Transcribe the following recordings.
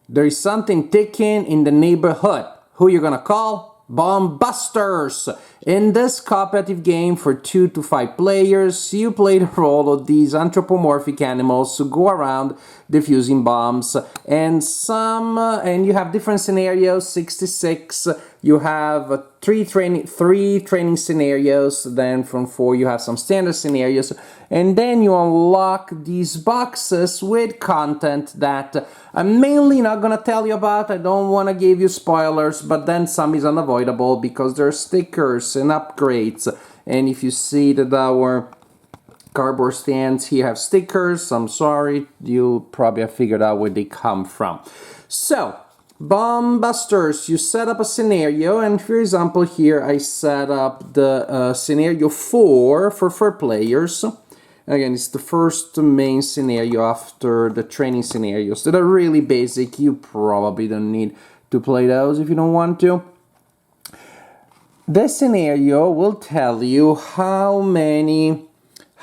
There is something ticking in the neighborhood. Who you gonna call? Bomb Busters! In this cooperative game for 2 to 5 players, you play the role of these anthropomorphic animals who go around defusing bombs, and you have different scenarios, 66. You have three training scenarios, then from 4 you have some standard scenarios, and then you unlock these boxes with content that I'm mainly not gonna tell you about. I don't want to give you spoilers, but then some is unavoidable because there are stickers and upgrades. And if you see that our cardboard stands here have stickers, I'm sorry, you probably have figured out where they come from. So, Bomb Busters, you set up a scenario, and for example here I set up the scenario 4 for 4 players. Again, it's the first main scenario after the training scenarios that are really basic. You probably don't need to play those if you don't want to. This scenario will tell you how many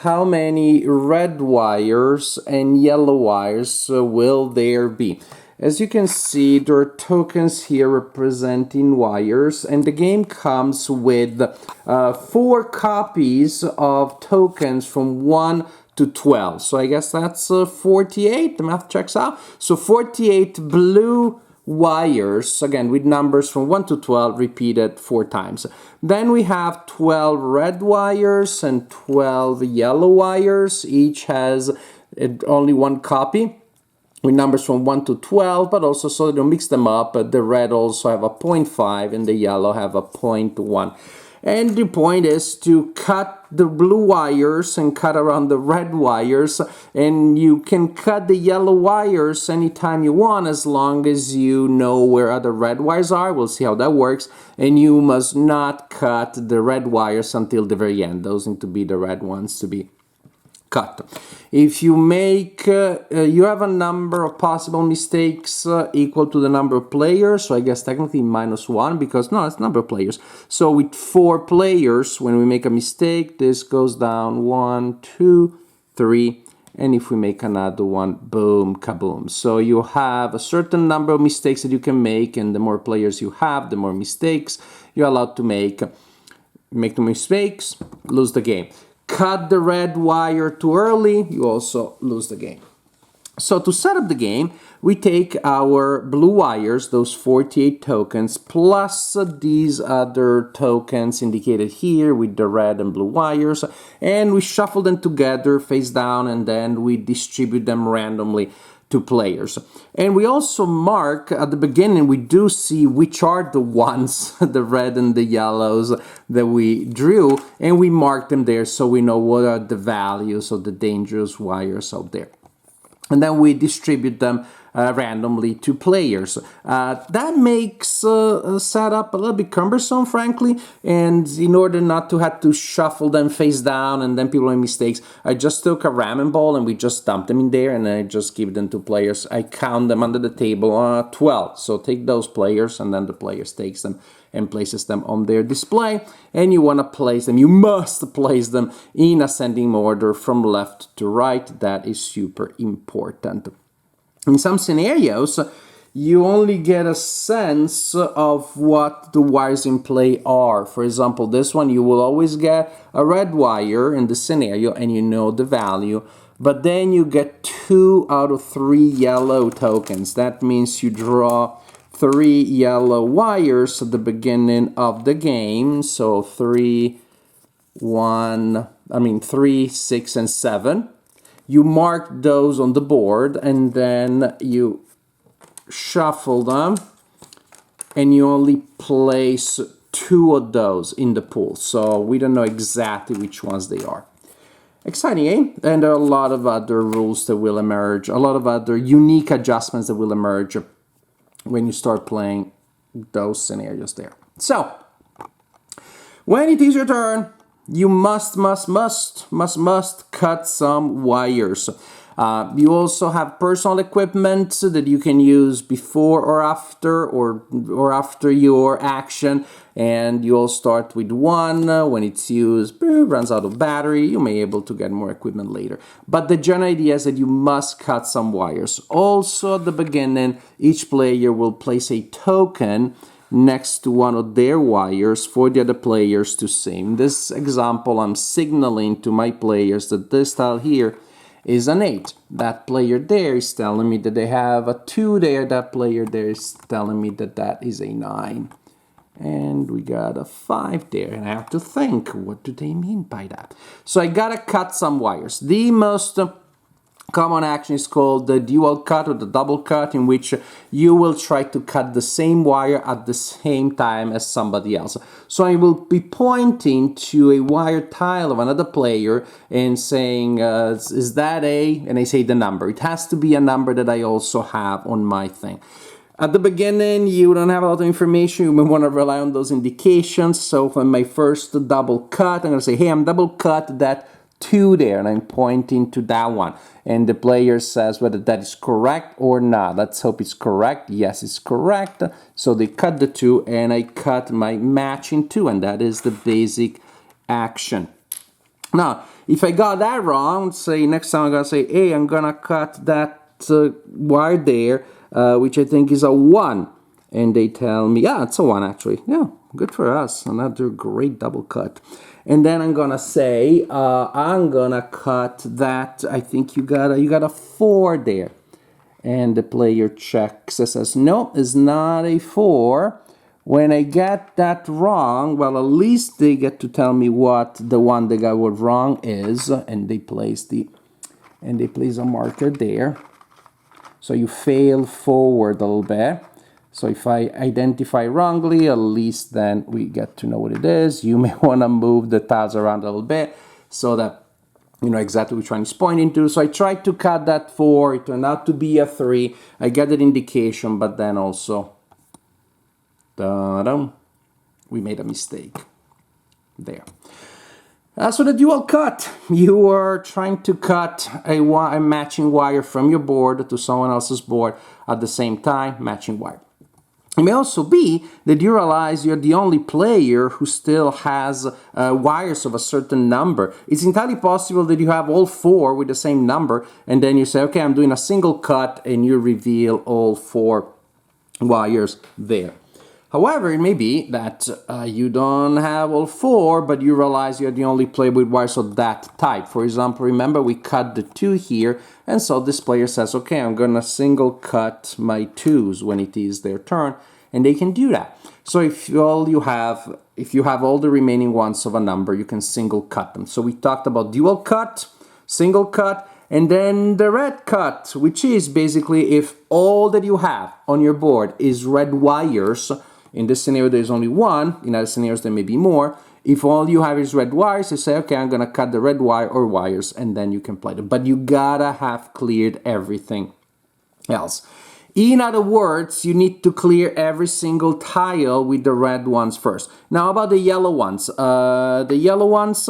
red wires and yellow wires will there be. As you can see, there are tokens here representing wires, and the game comes with 4 copies of tokens from 1 to 12. So I guess that's 48, the math checks out. So 48 blue wires, again with numbers from 1 to 12 repeated 4 times. Then we have 12 red wires and 12 yellow wires. Each has only 1 copy with numbers from 1 to 12, but also so they don't mix them up, the red also have a 0.5 and the yellow have a 0.1. And the point is to cut the blue wires and cut around the red wires, and you can cut the yellow wires anytime you want as long as you know where other red wires are. We'll see how that works. And you must not cut the red wires until the very end. Those need to be the red ones to be cut. If you make, you have a number of possible mistakes equal to the number of players, so I guess technically -1 because, no, it's number of players. So with 4 players, when we make a mistake, this goes down 1, 2, 3, and if we make another one, boom, kaboom. So you have a certain number of mistakes that you can make, and the more players you have, the more mistakes you're allowed to make. Make the mistakes, lose the game. Cut the red wire too early, you also lose the game. So to set up the game, we take our blue wires, those 48 tokens, plus these other tokens indicated here with the red and blue wires, and we shuffle them together face down, and then we distribute them randomly to players. And we also mark at the beginning, we do see which are the ones, the red and the yellows that we drew, and we mark them there so we know what are the values of the dangerous wires out there. And then we distribute them randomly to players. That makes setup a little bit cumbersome, frankly, and in order not to have to shuffle them face down and then people make mistakes, I just took a ramen bowl and we just dumped them in there, and I just give them to players. I count them under the table, 12. So take those players, and then the players takes them and places them on their display, and you want to place them, you must place them in ascending order from left to right. That is super important. In some scenarios, you only get a sense of what the wires in play are. For example, this one, you will always get a red wire in the scenario and you know the value, but then you get 2 out of 3 yellow tokens. That means you draw 3 yellow wires at the beginning of the game. So 3, 6, and 7. You mark those on the board, and then you shuffle them, and you only place 2 of those in the pool. So we don't know exactly which ones they are. Exciting, eh? And there are a lot of other rules that will emerge, a lot of other unique adjustments that will emerge when you start playing those scenarios there. So, when it is your turn, you must cut some wires. You also have personal equipment that you can use before or after your action, and you all start with one. When it's used, runs out of battery, you may be able to get more equipment later. But the general idea is that you must cut some wires. Also at the beginning, each player will place a token next to one of their wires for the other players to see. In this example, I'm signaling to my players that this tile here is an 8. That player there is telling me that they have a 2 there. That player there is telling me that that is a 9. And we got a 5 there. And I have to think, what do they mean by that? So I gotta cut some wires. The most common action is called the dual cut or the double cut, in which you will try to cut the same wire at the same time as somebody else. So I will be pointing to a wire tile of another player and saying, is that A? And I say the number. It has to be a number that I also have on my thing. At the beginning, you don't have a lot of information. You may want to rely on those indications. So for my first double cut, I'm going to say, hey, I'm double cut that 2 there, and I'm pointing to that one. And the player says whether that is correct or not. Let's hope it's correct. Yes, it's correct. So they cut the 2, and I cut my matching 2, and that is the basic action. Now, if I got that wrong, say next time I'm going to say, hey, I'm going to cut that wire there, which I think is a 1. And they tell me, yeah, it's a 1 actually. Yeah, good for us. Another great double cut. And then I'm gonna say, I'm gonna cut that. I think you got a 4 there. And the player checks and says, no, it's not a 4. When I get that wrong, well, at least they get to tell me what the one they got wrong is, and they place a marker there. So you fail forward a little bit. So if I identify wrongly, at least then we get to know what it is. You may want to move the tiles around a little bit so that you know exactly which one it's pointing to. So I tried to cut that 4. It turned out to be a 3. I get that indication, but then also, we made a mistake there. So the dual cut, you are trying to cut a matching wire from your board to someone else's board at the same time, matching wire. It may also be that you realize you're the only player who still has wires of a certain number. It's entirely possible that you have all 4 with the same number, and then you say, okay, I'm doing a single cut, and you reveal all 4 wires there. However, it may be that you don't have all 4, but you realize you're the only player with wires of that type. For example, remember we cut the 2 here, and so this player says, okay, I'm gonna single cut my 2s when it is their turn, and they can do that. So if you have all the remaining ones of a number, you can single cut them. So we talked about dual cut, single cut, and then the red cut, which is basically if all that you have on your board is red wires. In this scenario, there's only 1. In other scenarios, there may be more. If all you have is red wires, you say, okay, I'm going to cut the red wire or wires, and then you can play them. But you gotta have cleared everything else. In other words, you need to clear every single tile with the red ones first. Now, about the yellow ones. The yellow ones,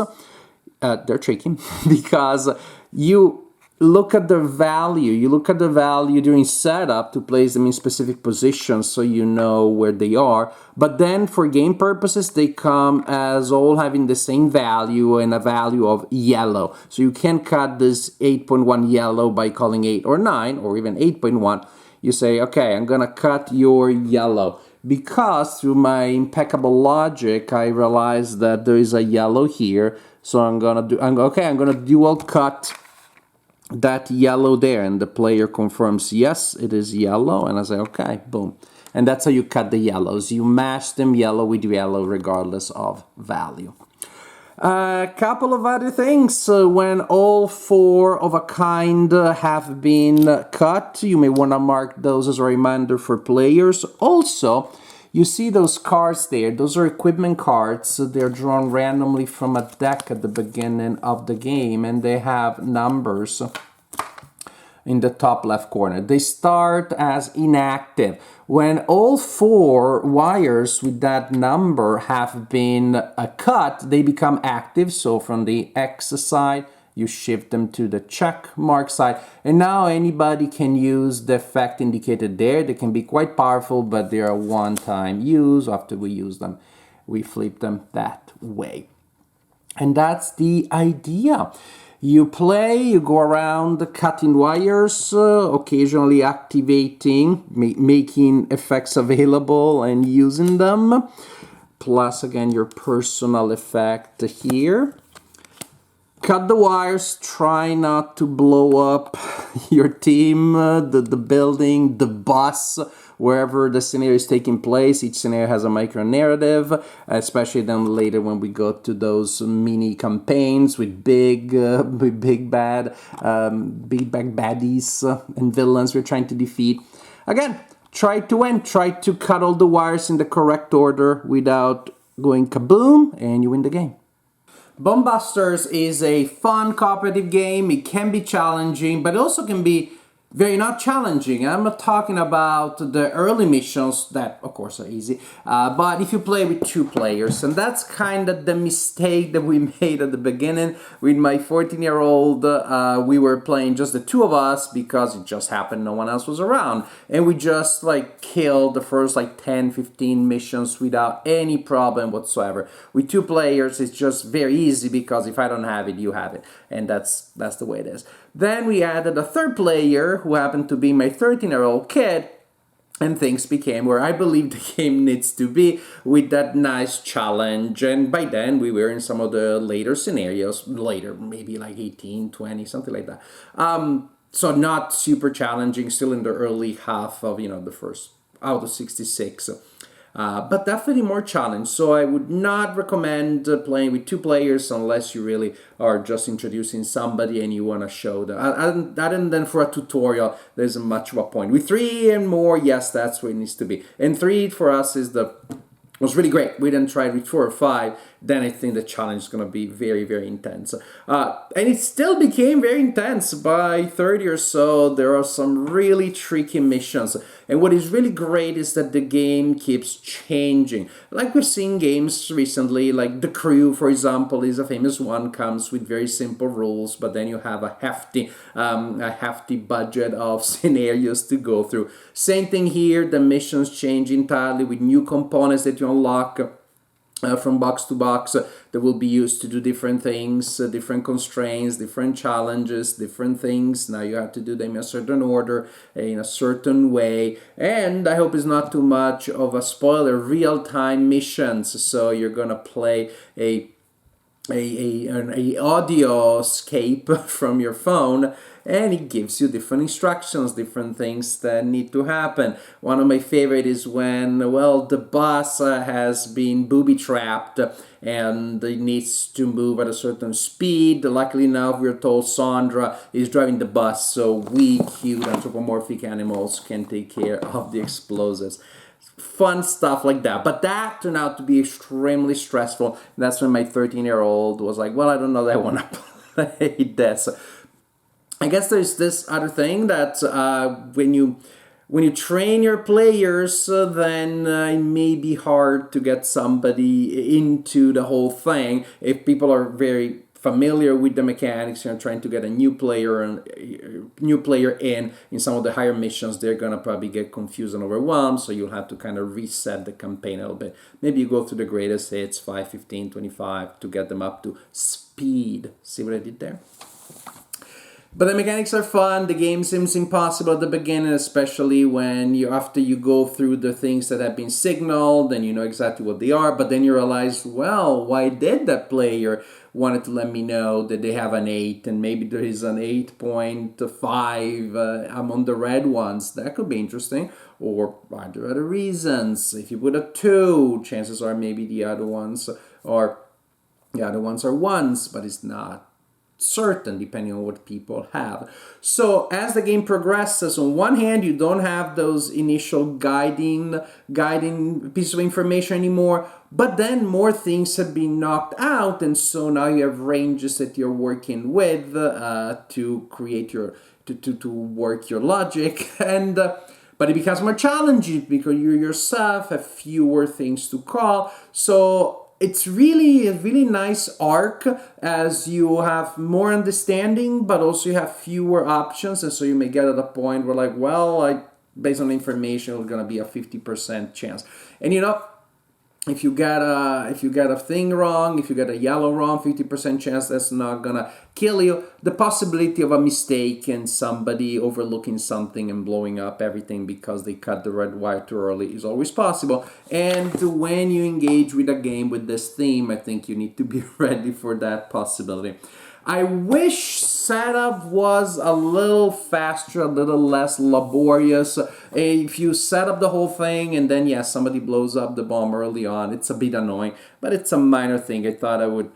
they're tricky because you look at the value. You look at the value during setup to place them in specific positions so you know where they are. But then for game purposes, they come as all having the same value and a value of yellow. So you can cut this 8.1 yellow by calling 8 or 9 or even 8.1. You say, okay, I'm gonna cut your yellow. Because through my impeccable logic, I realized that there is a yellow here. So I'm gonna dual cut that yellow there, and the player confirms yes, it is yellow, and I say okay, boom. And that's how you cut the yellows. You mash them yellow with yellow regardless of value. A couple of other things. When all 4 of a kind have been cut, you may want to mark those as a reminder for players. Also, you see those cards there. Those are equipment cards. They're drawn randomly from a deck at the beginning of the game, and they have numbers in the top left corner. They start as inactive. When all 4 wires with that number have been cut, they become active. So from the X side you shift them to the check mark side. And now anybody can use the effect indicated there. They can be quite powerful, but they are one-time use. After we use them, we flip them that way. And that's the idea. You play, you go around cutting wires, occasionally activating, making effects available and using them. Plus, again, your personal effect here. Cut the wires, try not to blow up your team, the building, the bus, wherever the scenario is taking place. Each scenario has a micro narrative, especially then later when we go to those mini campaigns with big bad baddies and villains we're trying to defeat. Again, try to win, try to cut all the wires in the correct order without going kaboom, and you win the game. Bone Busters is a fun cooperative game. It can be challenging, but it also can be very not challenging. I'm not talking about the early missions that, of course, are easy, but if you play with 2 players, and that's kind of the mistake that we made at the beginning. With my 14-year-old, we were playing just the 2 of us because it just happened no one else was around, and we just like killed the first like 10, 15 missions without any problem whatsoever. With 2 players, it's just very easy because if I don't have it, you have it, and that's the way it is. Then we added a 3rd player who happened to be my 13-year-old kid, and things became where I believe the game needs to be, with that nice challenge. And by then we were in some of the later scenarios, later, maybe like 18, 20, something like that. So not super challenging, still in the early half of, the first out of 66. But definitely more challenge. So I would not recommend playing with 2 players unless you really are just introducing somebody and you want to show them. Other than for a tutorial, there isn't much of a point. With 3 and more, yes, that's where it needs to be. And 3 for us was really great. We didn't try it with 4 or 5. Then I think the challenge is going to be very, very intense. And it still became very intense. By 30 or so, there are some really tricky missions. And what is really great is that the game keeps changing. Like we've seen games recently, like The Crew, for example, is a famous one, comes with very simple rules, but then you have a hefty budget of scenarios to go through. Same thing here, the missions change entirely with new components that you unlock. From box to box that will be used to do different things, different constraints, different challenges, different things. Now you have to do them in a certain order, in a certain way. And I hope it's not too much of a spoiler, real-time missions. So you're gonna play an audio escape from your phone, and it gives you different instructions, different things that need to happen. One of my favorite is when, the bus has been booby-trapped and it needs to move at a certain speed. Luckily enough, we're told Sandra is driving the bus, so we, cute anthropomorphic animals, can take care of the explosives. Fun stuff like that. But that turned out to be extremely stressful. That's when my 13-year-old was like, I don't know that I want to play this. I guess there's this other thing that when you train your players, then it may be hard to get somebody into the whole thing. If people are very familiar with the mechanics, trying to get a new player in some of the higher missions, they're gonna probably get confused and overwhelmed, so you'll have to kind of reset the campaign a little bit. Maybe you go through the greatest hits, 5, 15, 25, to get them up to speed. See what I did there? But the mechanics are fun. The game seems impossible at the beginning, especially when after you go through the things that have been signaled and you know exactly what they are, but then you realize, why did that player wanted to let me know that they have an 8 and maybe there is an 8.5 among the red ones? That could be interesting. Or are there other reasons? If you put a 2, chances are maybe the other ones are 1s, but it's not certain depending on what people have. So as the game progresses, on one hand, you don't have those initial guiding pieces of information anymore, but then more things have been knocked out, and so now you have ranges that you're working with to create your to work your logic, and but it becomes more challenging because you yourself have fewer things to call. So it's really a really nice arc, as you have more understanding, but also you have fewer options, and so you may get at a point where like, well, based on the information, it's gonna be a 50% chance, and if you get a thing wrong, if you get a yellow wrong, 50% chance, that's not gonna kill you. The possibility of a mistake and somebody overlooking something and blowing up everything because they cut the red wire too early is always possible. And when you engage with a game with this theme, I think you need to be ready for that possibility. I wish setup was a little faster, a little less laborious. If you set up the whole thing and then, yeah, somebody blows up the bomb early on, it's a bit annoying, but it's a minor thing. I thought I would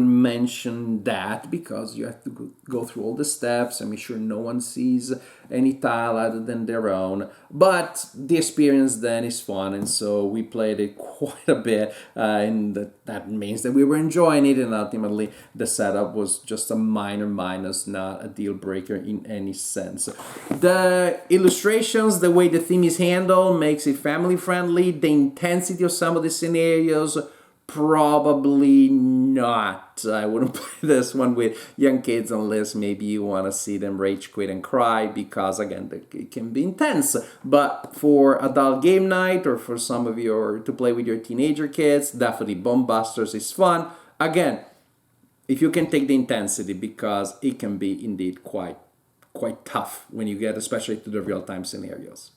mention that because you have to go through all the steps and make sure no one sees any tile other than their own. But the experience then is fun, and so we played it quite a bit, and that means that we were enjoying it, and ultimately the setup was just a minor minus, not a deal breaker in any sense. The illustrations, the way the theme is handled, makes it family friendly. The intensity of some of the scenarios, probably not. I wouldn't play this one with young kids unless maybe you want to see them rage quit and cry, because again, it can be intense. But for adult game night, or for some of your to play with your teenager kids, definitely Bomb Busters is fun. Again, if you can take the intensity, because it can be indeed quite tough when you get especially to the real-time scenarios.